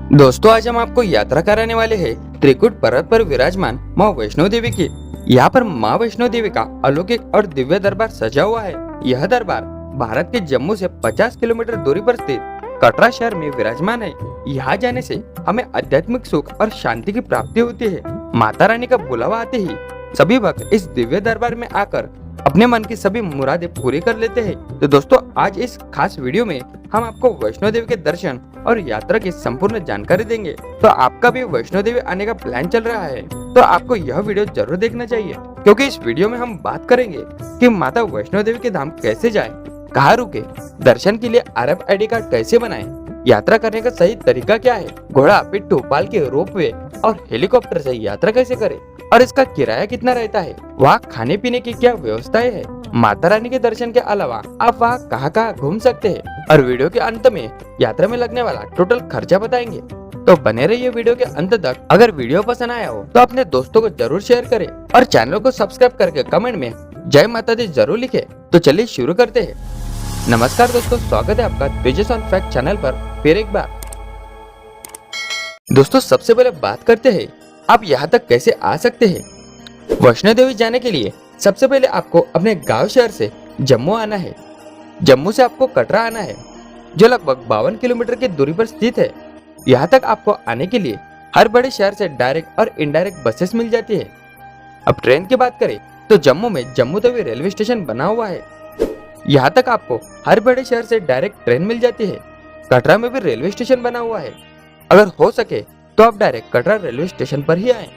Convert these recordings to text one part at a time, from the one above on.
दोस्तों, आज हम आपको यात्रा कराने वाले हैं त्रिकुट पर्वत पर विराजमान माँ वैष्णो देवी की। यहाँ पर माँ वैष्णो देवी का अलौकिक और दिव्य दरबार सजा हुआ है। यह दरबार भारत के जम्मू से 50 किलोमीटर दूरी पर स्थित कटरा शहर में विराजमान है। यहाँ जाने से हमें आध्यात्मिक सुख और शांति की प्राप्ति होती है। माता रानी का बुलावा आते ही सभी भक्त इस दिव्य दरबार में आकर अपने मन की सभी मुरादें पूरी कर लेते हैं। तो दोस्तों, आज इस खास वीडियो में हम आपको वैष्णो देवी के दर्शन और यात्रा की संपूर्ण जानकारी देंगे। तो आपका भी वैष्णो देवी आने का प्लान चल रहा है तो आपको यह वीडियो जरूर देखना चाहिए, क्योंकि इस वीडियो में हम बात करेंगे कि माता वैष्णो देवी के धाम कैसे जाएं, कहाँ रुके, दर्शन के लिए RFID कार्ड कैसे बनाएं, यात्रा करने का सही तरीका क्या है, घोड़ा, पिट्ठू, पालकी, रोपवे और हेलीकॉप्टर से यात्रा कैसे करें और इसका किराया कितना रहता है, वहाँ खाने पीने की क्या व्यवस्थाएं है, माता रानी के दर्शन के अलावा आप वहाँ कहाँ कहाँ घूम सकते हैं और वीडियो के अंत में यात्रा में लगने वाला टोटल खर्चा बताएंगे। तो बने रहिए वीडियो के अंत तक। अगर वीडियो पसंद आया हो तो अपने दोस्तों को जरूर शेयर करें और चैनल को सब्सक्राइब करके कमेंट में जय माता दी जरूर लिखे। तो चलिए शुरू करते हैं। नमस्कार दोस्तों, स्वागत है आपका तेजस ऑन फैक्ट चैनल पर फिर एक बार। दोस्तों, सबसे पहले बात करते हैं आप यहाँ तक कैसे आ सकते हैं। वैष्णो देवी जाने के लिए सबसे पहले आपको अपने गांव शहर से जम्मू आना है। जम्मू से आपको कटरा आना है, जो लगभग 52 किलोमीटर की दूरी पर स्थित है। यहाँ तक आपको आने के लिए हर बड़े शहर से डायरेक्ट और इनडायरेक्ट बसेस मिल जाती है। अब ट्रेन की बात करें तो जम्मू में जम्मू तवी रेलवे स्टेशन बना हुआ है। यहाँ तक आपको हर बड़े शहर से डायरेक्ट ट्रेन मिल जाती है। कटरा में भी रेलवे स्टेशन बना हुआ है। अगर हो सके तो आप डायरेक्ट कटरा रेलवे स्टेशन पर ही आएं।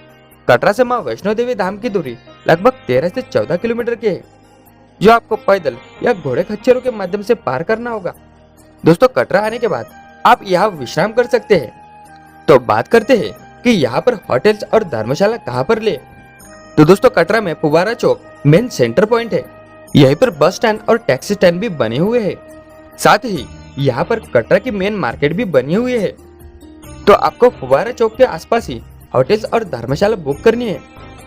कटरा से माँ वैष्णो देवी धाम की दूरी लगभग 13 से 14 किलोमीटर की है, जो आपको पैदल या घोड़े खच्चरों के माध्यम से पार करना होगा। दोस्तों, कटरा आने के बाद आप यहाँ विश्राम कर सकते हैं। तो बात करते हैं कि यहाँ पर होटल्स और धर्मशाला कहाँ पर ले। तो दोस्तों, कटरा में पुबारा चौक मेन सेंटर पॉइंट है। यहीं पर बस स्टैंड और टैक्सी स्टैंड भी बने हुए हैं। साथ ही यहाँ पर कटरा की मेन मार्केट भी बनी हुई है। तो आपको फुवारा चौक के आसपास ही होटल्स और धर्मशाला बुक करनी है,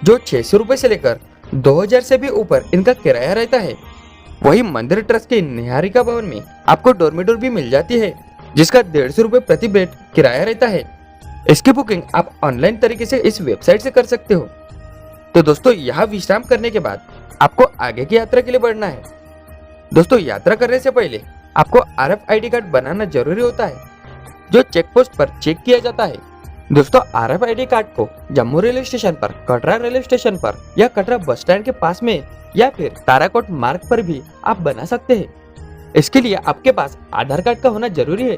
जो 600 रुपए से लेकर 2000 से भी ऊपर इनका किराया रहता है। वही मंदिर ट्रस्ट के निहारिका भवन में आपको डोरमेटोर भी मिल जाती है, जिसका 150 रुपए प्रति बेड किराया रहता है। इसकी बुकिंग आप ऑनलाइन तरीके से इस वेबसाइट से कर सकते हो। तो दोस्तों, यहाँ विश्राम करने के बाद आपको आगे की यात्रा के लिए बढ़ना है। दोस्तों, यात्रा करने से पहले आपको RFID कार्ड बनाना जरूरी होता है, जो चेक पोस्ट पर चेक किया जाता है। दोस्तों, RFID कार्ड को जम्मू रेलवे स्टेशन पर, कटरा रेलवे स्टेशन पर या कटरा बस स्टैंड के पास में या फिर ताराकोट मार्ग पर भी आप बना सकते हैं। इसके लिए आपके पास आधार कार्ड का होना जरूरी है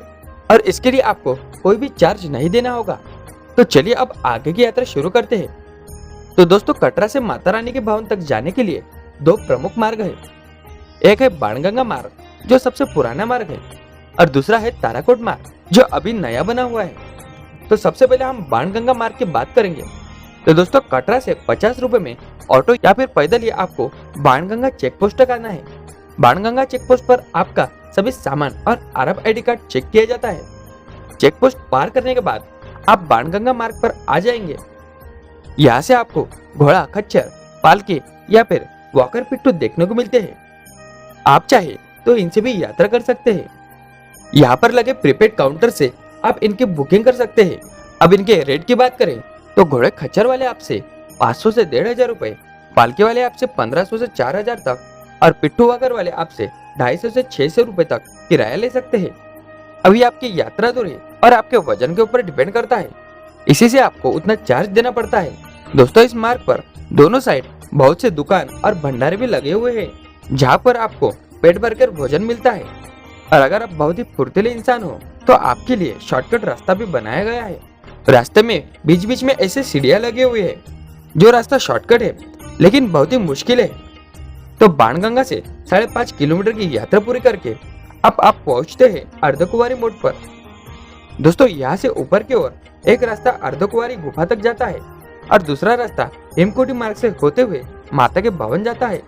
और इसके लिए आपको कोई भी चार्ज नहीं देना होगा। तो चलिए अब आगे की यात्रा शुरू करते हैं। तो दोस्तों, कटरा से माता रानी के भवन तक जाने के लिए 2 प्रमुख मार्ग है। एक है बाणगंगा मार्ग, जो सबसे पुराना मार्ग है, और दूसरा है ताराकोट मार्ग, जो अभी नया बना हुआ है। तो सबसे पहले हम बाणगंगा मार्ग की बात करेंगे। तो दोस्तों, कटरा से 50 रुपए में ऑटो या फिर पैदल ही आपको बाणगंगा चेक पोस्ट तक आना है। बाणगंगा चेक पोस्ट पर आपका सभी सामान और RFID कार्ड चेक किया जाता है। चेक पोस्ट पार करने के बाद आप बाणगंगा मार्ग पर आ जाएंगे। यहाँ से आपको घोड़ा, खच्चर, पालकी या फिर वॉकर पिट्ठू देखने को मिलते हैं। आप चाहे तो इनसे भी यात्रा कर सकते हैं। यहाँ पर लगे प्रीपेड काउंटर से आप इनकी बुकिंग कर सकते हैं। अब इनके रेट की बात करें तो घोड़े खच्चर वाले आपसे 500 से 1500 रुपए, पालकी वाले आपसे 1500 से 4000 तक और पिट्ठू वॉकर वाले आपसे 250 से 600 रुपए तक किराया ले सकते हैं। अभी आपकी यात्रा दूरी और आपके वजन के ऊपर डिपेंड करता है, इसी से आपको उतना चार्ज देना पड़ता है। दोस्तों, इस मार्ग पर दोनों साइड बहुत से दुकान और भंडारे भी लगे हुए हैं, जहाँ पर आपको पेट भरकर भोजन मिलता है। और अगर आप बहुत ही फुर्तीले इंसान हो तो आपके लिए शॉर्टकट रास्ता भी बनाया गया है। रास्ते में बीच बीच में ऐसे सीढ़ियां लगे हुए हैं, जो रास्ता शॉर्टकट है लेकिन बहुत ही मुश्किल है। तो बाणगंगा से 5.5 किलोमीटर की यात्रा पूरी करके अब आप पहुंचते हैं अर्धकुंवारी मोड़ पर। दोस्तों, यहाँ से ऊपर की ओर एक रास्ता अर्धकुंवारी गुफा तक जाता है और दूसरा रास्ता हेमकोटी मार्ग से होते हुए माता के भवन जाता है।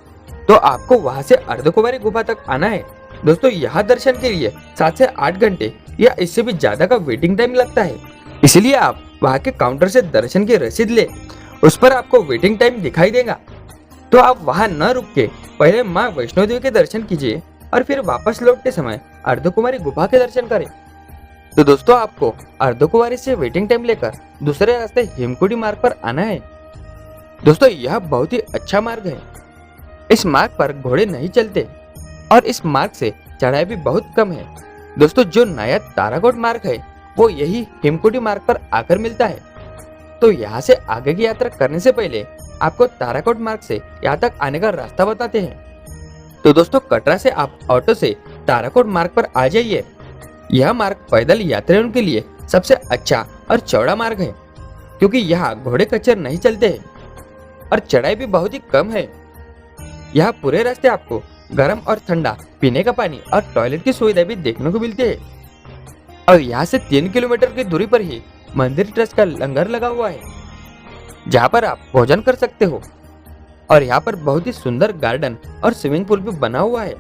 तो आपको वहां से अर्धकुंवारी गुफा तक आना है। दोस्तों, यहाँ दर्शन के लिए 7 से 8 घंटे या इससे भी ज्यादा का वेटिंग टाइम लगता है, इसलिए आप वहाँ के काउंटर से दर्शन की रसीद ले, उस पर आपको वेटिंग टाइम दिखाई देगा। तो आप वहाँ न रुक के पहले माँ वैष्णो देवी के दर्शन कीजिए और फिर वापस लौटते समय अर्धकुमारी गुफा के दर्शन करें। तो दोस्तों आपको अर्धकुंवारी से वेटिंग टाइम लेकर दूसरे रास्ते हिमकुटी मार्ग पर आना है। दोस्तों यह बहुत ही अच्छा मार्ग है। इस मार्ग पर घोड़े नहीं चलते और इस मार्ग से चढ़ाई भी बहुत कम है। दोस्तों जो नया ताराकोट मार्ग है वो यही हिमकुटी मार्ग पर आकर मिलता है। तो यहाँ से आगे की यात्रा करने से पहले आपको ताराकोट मार्ग से यहाँ तक आने का रास्ता बताते हैं। तो दोस्तों कटरा से आप ऑटो से ताराकोट मार्ग पर आ जाइए। यह मार्ग पैदल यात्रियों के लिए सबसे अच्छा और चौड़ा मार्ग है, क्योंकि यहाँ घोड़े खच्चर नहीं चलते हैं और चढ़ाई भी बहुत ही कम है। यहाँ पूरे रास्ते आपको गर्म और ठंडा पीने का पानी और टॉयलेट की सुविधा भी देखने को मिलती है। और यहाँ से 3 किलोमीटर की दूरी पर ही मंदिर ट्रस्ट का लंगर लगा हुआ है, जहाँ पर आप भोजन कर सकते हो। और यहाँ पर बहुत ही सुंदर गार्डन और स्विमिंग पूल भी बना हुआ है।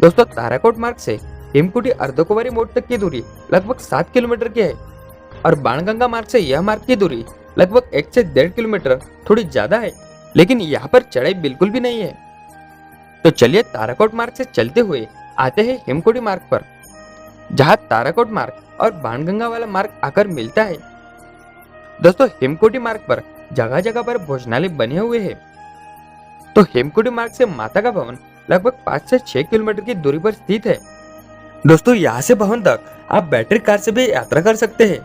दोस्तों ताराकोट मार्ग से हिमकुटी अर्धकुंवारी मोड़ तक की दूरी लगभग 7 किलोमीटर की है और बाणगंगा मार्ग से यह मार्ग की दूरी लगभग 1 से 1.5 किलोमीटर थोड़ी ज्यादा है, लेकिन यहाँ पर चढ़ाई बिल्कुल भी नहीं है। तो चलिए ताराकोट मार्ग से चलते हुए आते हैं हिमकुटी मार्ग पर, जहाँ ताराकोट मार्ग और बाणगंगा वाला मार्ग आकर मिलता है। दोस्तों हिमकुटी मार्ग पर जगह जगह पर भोजनालय बने हुए हैं। तो हिमकुटी मार्ग से माता का भवन लगभग 5 से 6 किलोमीटर की दूरी पर स्थित है। दोस्तों यहाँ से भवन तक आप बैटरी कार से भी यात्रा कर सकते हैं,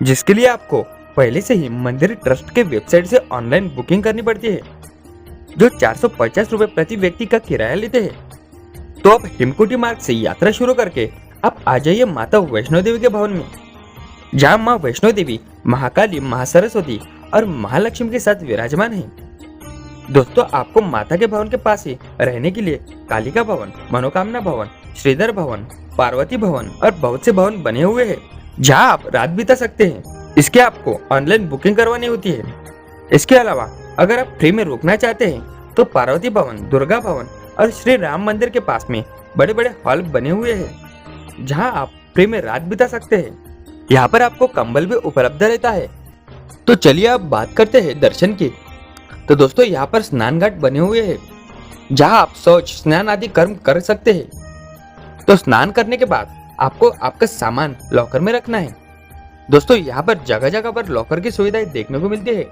जिसके लिए आपको पहले से ही मंदिर ट्रस्ट के वेबसाइट से ऑनलाइन बुकिंग करनी पड़ती है, जो 450 रुपए प्रति व्यक्ति का किराया लेते हैं। तो अब हिमकुटी मार्ग से यात्रा शुरू करके आप आ जाइए माता वैष्णो देवी के भवन में, जहाँ माँ वैष्णो देवी महाकाली, महासरस्वती और महालक्ष्मी के साथ विराजमान है। दोस्तों आपको माता के भवन के पास ही रहने के लिए कालिका भवन, मनोकामना भवन, श्रीधर भवन, पार्वती भवन और बहुत से भवन बने हुए हैं, जहाँ आप रात बिता सकते हैं। इसके आपको ऑनलाइन बुकिंग करवानी होती है। इसके अलावा अगर आप फ्री में रुकना चाहते हैं तो पार्वती भवन, दुर्गा भवन और श्री राम मंदिर के पास में बड़े बड़े हॉल बने हुए हैं, जहाँ आप फ्री में रात बिता सकते हैं। यहाँ पर आपको कंबल भी उपलब्ध रहता है। तो चलिए अब बात करते हैं दर्शन की। तो दोस्तों यहाँ पर स्नान घाट बने हुए हैं, जहाँ आप शौच, स्नान आदि कर्म कर सकते हैं। तो स्नान करने के बाद आपको आपका सामान लॉकर में रखना है। दोस्तों यहाँ पर जगह जगह पर लॉकर की सुविधाएं देखने को मिलती है।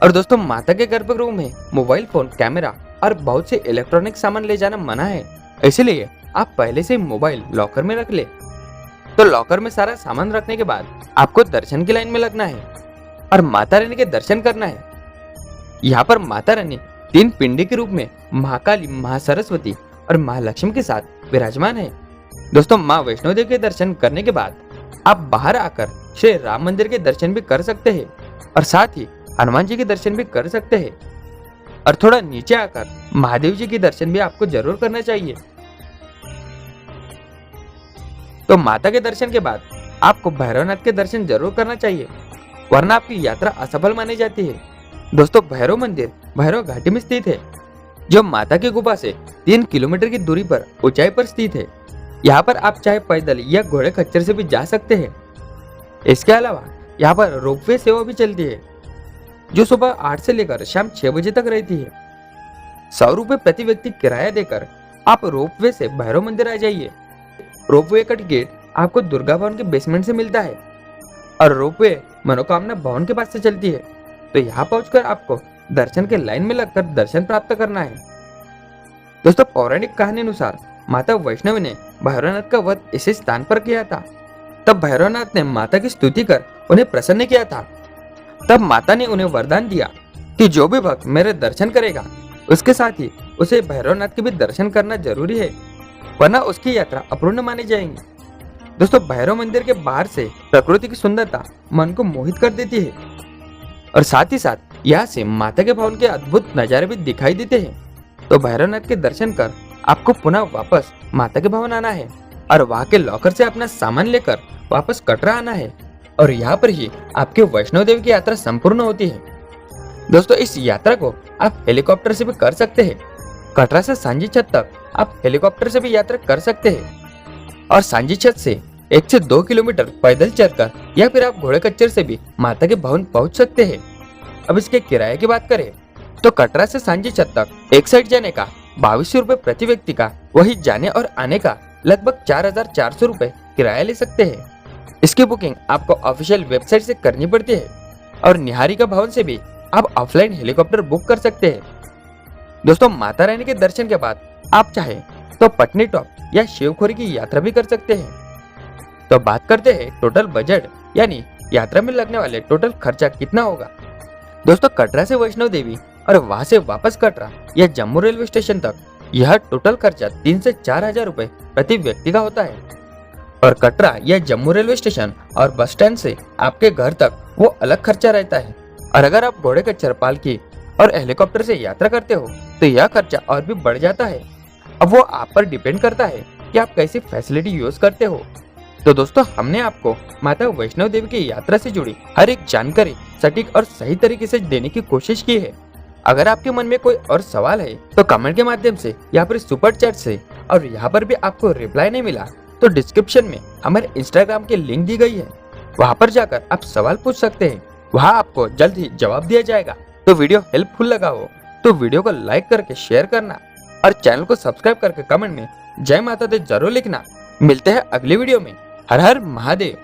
और दोस्तों माता के गर्भगृह में मोबाइल फोन, कैमरा और बहुत से इलेक्ट्रॉनिक सामान ले जाना मना है, इसलिए आप पहले से मोबाइल लॉकर में रख ले। तो लॉकर में सारा सामान रखने के बाद आपको दर्शन की लाइन में लगना है और माता रानी के दर्शन करना है। यहाँ पर माता रानी 3 पिंडी के रूप में महाकाली, महासरस्वती और महालक्ष्मी के साथ विराजमान है। दोस्तों माँ वैष्णो देवी के दर्शन करने के बाद आप बाहर आकर श्री राम मंदिर के दर्शन भी कर सकते हैं और साथ ही हनुमान जी के दर्शन भी कर सकते हैं। और थोड़ा नीचे आकर महादेव जी के दर्शन भी आपको जरूर करना चाहिए। तो माता के दर्शन के बाद आपको भैरवनाथ के दर्शन जरूर करना चाहिए, वरना आपकी यात्रा असफल मानी जाती है। दोस्तों भैरव मंदिर भैरव घाटी में स्थित है, जो माता की गुफा से 3 किलोमीटर की दूरी पर ऊंचाई पर स्थित है। यहाँ पर आप चाहे पैदल या घोड़े खच्चर से भी जा सकते हैं। इसके अलावा यहाँ पर रोपवे सेवा भी चलती है, जो सुबह 8 से लेकर शाम 6 बजे तक रहती है। 100 रुपए प्रति व्यक्ति किराया देकर आप रोपवे से भैरव मंदिर आ जाइए। रोपवे का टिकट आपको दुर्गा भवन के बेसमेंट से मिलता है और रोपवे मनोकामना भवन के पास से चलती है। तो यहाँ पहुंचकर आपको दर्शन के लाइन में लगकर दर्शन प्राप्त करना है। दोस्तों पौराणिक कहानी अनुसार माता वैष्णवी ने भैरवनाथ का वध इसी स्थान पर किया था। तब भैरवनाथ ने माता की स्तुति कर उन्हें प्रसन्न किया था। तब माता ने उन्हें वरदान दिया कि जो भी भक्त मेरे दर्शन करेगा उसके साथ ही उसे भैरवनाथ के भी दर्शन करना जरूरी है, वरना उसकी यात्रा अपूर्ण मानी जाएगी। दोस्तों भैरव मंदिर के बाहर से प्रकृति की सुंदरता मन को मोहित कर देती है और साथ ही साथ यहाँ से माता के भवन के अद्भुत नजारे भी दिखाई देते हैं। तो भैरवनाथ के दर्शन कर आपको पुनः वापस माता के भवन आना है और वहाँ के लॉकर से अपना सामान लेकर वापस कटरा आना है और यहाँ पर ही आपके वैष्णो देवी की यात्रा संपूर्ण होती है। दोस्तों इस यात्रा को आप हेलीकॉप्टर से भी कर सकते हैं। कटरा से सांची छत तक आप हेलीकॉप्टर से भी यात्रा कर सकते हैं और सांची छत से 1 से 2 किलोमीटर पैदल चलकर या फिर आप घोड़े खच्चर से भी माता के भवन पहुंच सकते हैं। अब इसके किराए की बात करें तो कटरा से सांची छत तक एक साइड जाने का 2200 रुपए प्रति व्यक्ति का, वही जाने और आने का लगभग 4400 रुपए किराया ले सकते हैं। इसकी बुकिंग आपको ऑफिशियल वेबसाइट से करनी पड़ती है और निहारिका भवन से भी आप ऑफलाइन हेलीकॉप्टर बुक कर सकते हैं। दोस्तों, माता रानी के दर्शन के बाद आप चाहे तो पटनी टॉप या शिवखोरी की यात्रा भी कर सकते हैं। तो बात करते हैं टोटल बजट यानी यात्रा में लगने वाले टोटल खर्चा कितना होगा। दोस्तों, कटरा से वैष्णो देवी और वहां से वापस कटरा या जम्मू रेलवे स्टेशन तक यह टोटल खर्चा 3 से 4 हजार रुपए प्रति व्यक्ति का होता है। और कटरा या जम्मू रेलवे स्टेशन और बस स्टैंड से आपके घर तक वो अलग खर्चा रहता है। और अगर आप घोड़े खच्चर पालकी और हेलीकॉप्टर से यात्रा करते हो तो यह खर्चा और भी बढ़ जाता है। अब वो आप पर डिपेंड करता है कि आप कैसी फैसिलिटी यूज करते हो। तो दोस्तों, हमने आपको माता वैष्णो देवी की यात्रा से जुड़ी हर एक जानकारी सटीक और सही तरीके से देने की कोशिश की है। अगर आपके मन में कोई और सवाल है तो कमेंट के माध्यम से या फिर सुपर चैट से, और यहाँ पर भी आपको रिप्लाई नहीं मिला तो डिस्क्रिप्शन में हमारे इंस्टाग्राम की लिंक दी गई है, वहाँ पर जाकर आप सवाल पूछ सकते हैं। वहाँ आपको जल्द ही जवाब दिया जाएगा। तो वीडियो हेल्पफुल लगा हो तो वीडियो को लाइक करके शेयर करना और चैनल को सब्सक्राइब करके कमेंट में जय माता दी जरूर लिखना। मिलते हैं अगली वीडियो में। हर हर महादेव।